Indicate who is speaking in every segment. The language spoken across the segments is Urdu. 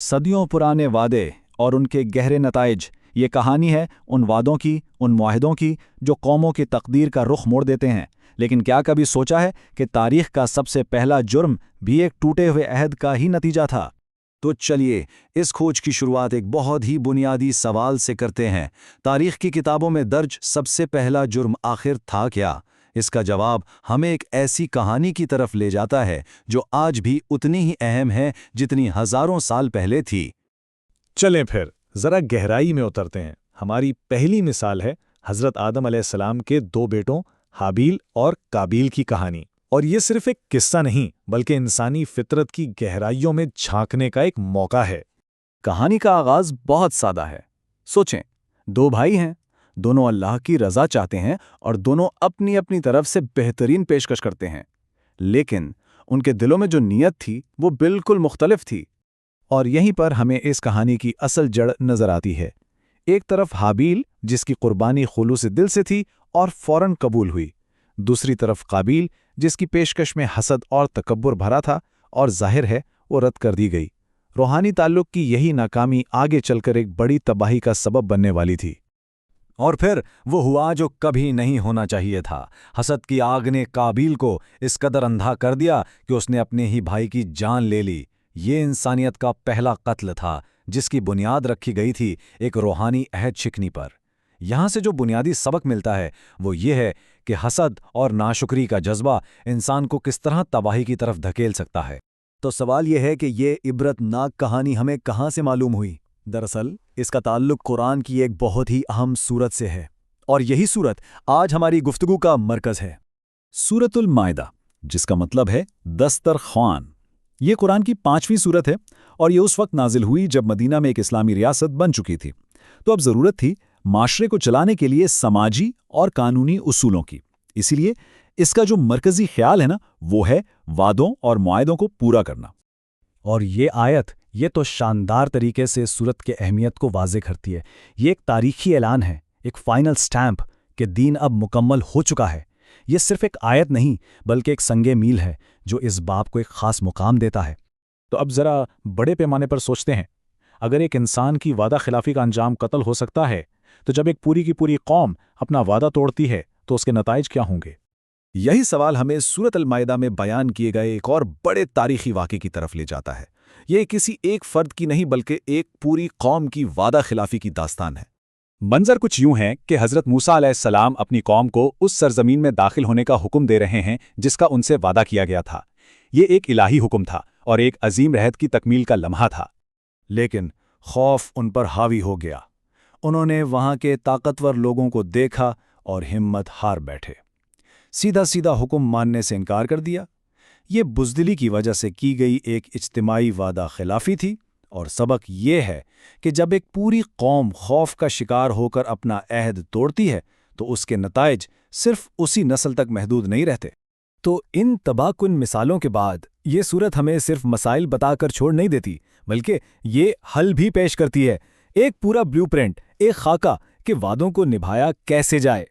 Speaker 1: صدیوں پرانے وعدے اور ان کے گہرے نتائج، یہ کہانی ہے ان وعدوں کی، ان معاہدوں کی جو قوموں کی تقدیر کا رخ موڑ دیتے ہیں۔ لیکن کیا کبھی سوچا ہے کہ تاریخ کا سب سے پہلا جرم بھی ایک ٹوٹے ہوئے عہد کا ہی نتیجہ تھا؟
Speaker 2: تو چلیے اس کھوج کی شروعات ایک بہت ہی بنیادی سوال سے کرتے ہیں۔ تاریخ کی کتابوں میں درج سب سے پہلا جرم آخر تھا کیا؟ اس کا جواب ہمیں ایک ایسی کہانی کی طرف لے جاتا ہے جو آج بھی اتنی ہی اہم ہے جتنی ہزاروں سال پہلے تھی۔
Speaker 3: چلیں پھر ذرا گہرائی میں اترتے ہیں۔ ہماری پہلی مثال ہے حضرت آدم علیہ السلام کے دو بیٹوں حابیل اور قابیل کی کہانی۔ اور یہ صرف ایک قصہ نہیں بلکہ انسانی فطرت کی گہرائیوں میں جھانکنے کا ایک موقع ہے۔
Speaker 1: کہانی کا آغاز بہت سادہ ہے۔ سوچیں، دو بھائی ہیں، دونوں اللہ کی رضا چاہتے ہیں اور دونوں اپنی اپنی طرف سے بہترین پیشکش کرتے ہیں، لیکن ان کے دلوں میں جو نیت تھی وہ بالکل مختلف تھی۔ اور یہیں پر ہمیں اس کہانی کی اصل جڑ نظر آتی ہے۔ ایک طرف حابیل جس کی قربانی خلوص دل سے تھی اور فوراً قبول ہوئی، دوسری طرف قابیل جس کی پیشکش میں حسد اور تکبر بھرا تھا اور ظاہر ہے وہ رد کر دی گئی۔ روحانی تعلق کی یہی ناکامی آگے چل کر ایک بڑی تباہی کا سبب بننے والی تھی۔
Speaker 2: اور پھر وہ ہوا جو کبھی نہیں ہونا چاہیے تھا۔ حسد کی آگ نے قابیل کو اس قدر اندھا کر دیا کہ اس نے اپنے ہی بھائی کی جان لے لی۔ یہ انسانیت کا پہلا قتل تھا جس کی بنیاد رکھی گئی تھی ایک روحانی عہد شکنی پر۔ یہاں سے جو بنیادی سبق ملتا ہے وہ یہ ہے کہ حسد اور ناشکری کا جذبہ انسان کو کس طرح تباہی کی طرف دھکیل سکتا ہے۔
Speaker 4: تو سوال یہ ہے کہ یہ عبرت ناک کہانی ہمیں کہاں سے معلوم ہوئی؟ دراصل اس کا تعلق قرآن کی ایک بہت ہی اہم سورت سے ہے، اور یہی سورت آج ہماری گفتگو کا مرکز ہے۔
Speaker 1: سورۃ المائدہ، جس کا مطلب ہے دسترخوان۔ یہ قرآن کی 5ویں سورت ہے اور یہ اس وقت نازل ہوئی جب مدینہ میں ایک اسلامی ریاست بن چکی تھی۔ تو اب ضرورت تھی معاشرے کو چلانے کے لیے سماجی اور قانونی اصولوں کی۔ اسی لیے اس کا جو مرکزی خیال ہے نا، وہ ہے وعدوں اور معاہدوں کو پورا کرنا۔
Speaker 3: اور یہ آیت یہ تو شاندار طریقے سے سورت کے اہمیت کو واضح کرتی ہے۔ یہ ایک تاریخی اعلان ہے، ایک فائنل سٹیمپ کہ دین اب مکمل ہو چکا ہے۔ یہ صرف ایک آیت نہیں بلکہ ایک سنگ میل ہے جو اس باب کو ایک خاص مقام دیتا ہے۔
Speaker 5: تو اب ذرا بڑے پیمانے پر سوچتے ہیں، اگر ایک انسان کی وعدہ خلافی کا انجام قتل ہو سکتا ہے، تو جب ایک پوری کی پوری قوم اپنا وعدہ توڑتی ہے تو اس کے نتائج کیا ہوں گے؟
Speaker 2: یہی سوال ہمیں سورۃ المائدہ میں بیان کیے گئے ایک اور بڑے تاریخی واقعے کی طرف لے جاتا ہے۔ یہ کسی ایک فرد کی نہیں بلکہ ایک پوری قوم کی وعدہ خلافی کی داستان ہے۔
Speaker 5: منظر کچھ یوں ہے کہ حضرت موسیٰ علیہ السلام اپنی قوم کو اس سرزمین میں داخل ہونے کا حکم دے رہے ہیں جس کا ان سے وعدہ کیا گیا تھا۔ یہ ایک الہی حکم تھا اور ایک عظیم عہد کی تکمیل کا لمحہ تھا۔
Speaker 2: لیکن خوف ان پر حاوی ہو گیا۔ انہوں نے وہاں کے طاقتور لوگوں کو دیکھا اور ہمت ہار بیٹھے، سیدھا سیدھا حکم ماننے سے انکار کر دیا۔ یہ بزدلی کی وجہ سے کی گئی ایک اجتماعی وعدہ خلافی تھی، اور سبق یہ ہے کہ جب ایک پوری قوم خوف کا شکار ہو کر اپنا عہد توڑتی ہے تو اس کے نتائج صرف اسی نسل تک محدود نہیں رہتے۔
Speaker 4: تو ان تباہ کن مثالوں کے بعد یہ سورت ہمیں صرف مسائل بتا کر چھوڑ نہیں دیتی، بلکہ یہ حل بھی پیش کرتی ہے، ایک پورا بلیو پرنٹ، ایک خاکہ کہ وعدوں کو نبھایا کیسے جائے۔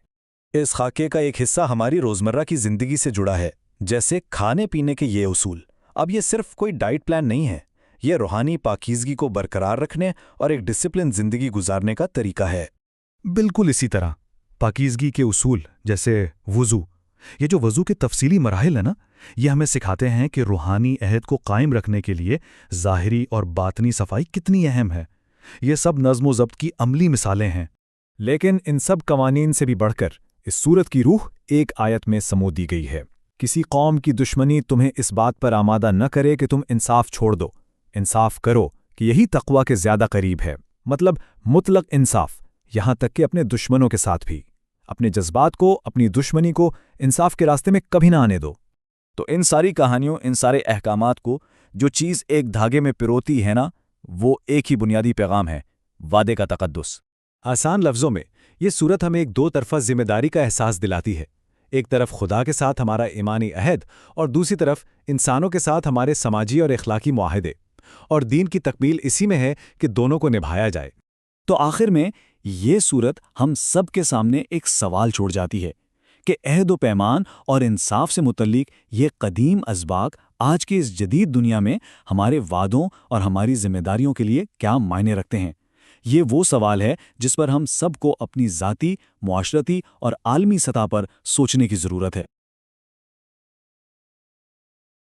Speaker 2: اس خاکے کا ایک حصہ ہماری روزمرہ کی زندگی سے جڑا ہے، جیسے کھانے پینے کے یہ اصول۔ اب یہ صرف کوئی ڈائٹ پلان نہیں ہے، یہ روحانی پاکیزگی کو برقرار رکھنے اور ایک ڈسپلن زندگی گزارنے کا طریقہ ہے۔
Speaker 3: بالکل اسی طرح پاکیزگی کے اصول جیسے وضو، یہ جو وضو کے تفصیلی مراحل ہیں نا، یہ ہمیں سکھاتے ہیں کہ روحانی عہد کو قائم رکھنے کے لیے ظاہری اور باطنی صفائی کتنی اہم ہے۔ یہ سب نظم و ضبط کی عملی مثالیں ہیں۔
Speaker 4: لیکن ان سب قوانین سے بھی بڑھ کر اس سورت کی روح ایک آیت میں سمو دی گئی ہے۔ کسی قوم کی دشمنی تمہیں اس بات پر آمادہ نہ کرے کہ تم انصاف چھوڑ دو، انصاف کرو کہ یہی تقویٰ کے زیادہ قریب ہے۔ مطلب مطلق انصاف، یہاں تک کہ اپنے دشمنوں کے ساتھ بھی۔ اپنے جذبات کو، اپنی دشمنی کو انصاف کے راستے میں کبھی نہ آنے دو۔
Speaker 1: تو ان ساری کہانیوں، ان سارے احکامات کو جو چیز ایک دھاگے میں پروتی ہے نا، وہ ایک ہی بنیادی پیغام ہے: وعدے کا تقدس۔
Speaker 5: آسان لفظوں میں یہ سورت ہمیں ایک دو طرفہ ذمہ داری کا احساس دلاتی ہے۔ ایک طرف خدا کے ساتھ ہمارا ایمانی عہد اور دوسری طرف انسانوں کے ساتھ ہمارے سماجی اور اخلاقی معاہدے، اور دین کی تکمیل اسی میں ہے کہ دونوں کو نبھایا جائے۔
Speaker 1: تو آخر میں یہ سورت ہم سب کے سامنے ایک سوال چھوڑ جاتی ہے کہ عہد و پیمان اور انصاف سے متعلق یہ قدیم اسباق
Speaker 5: آج کی اس جدید دنیا میں ہمارے وعدوں اور ہماری ذمہ داریوں کے لیے کیا معنی رکھتے ہیں؟ یہ وہ سوال ہے جس پر ہم سب کو اپنی ذاتی، معاشرتی اور عالمی سطح پر سوچنے کی ضرورت ہے۔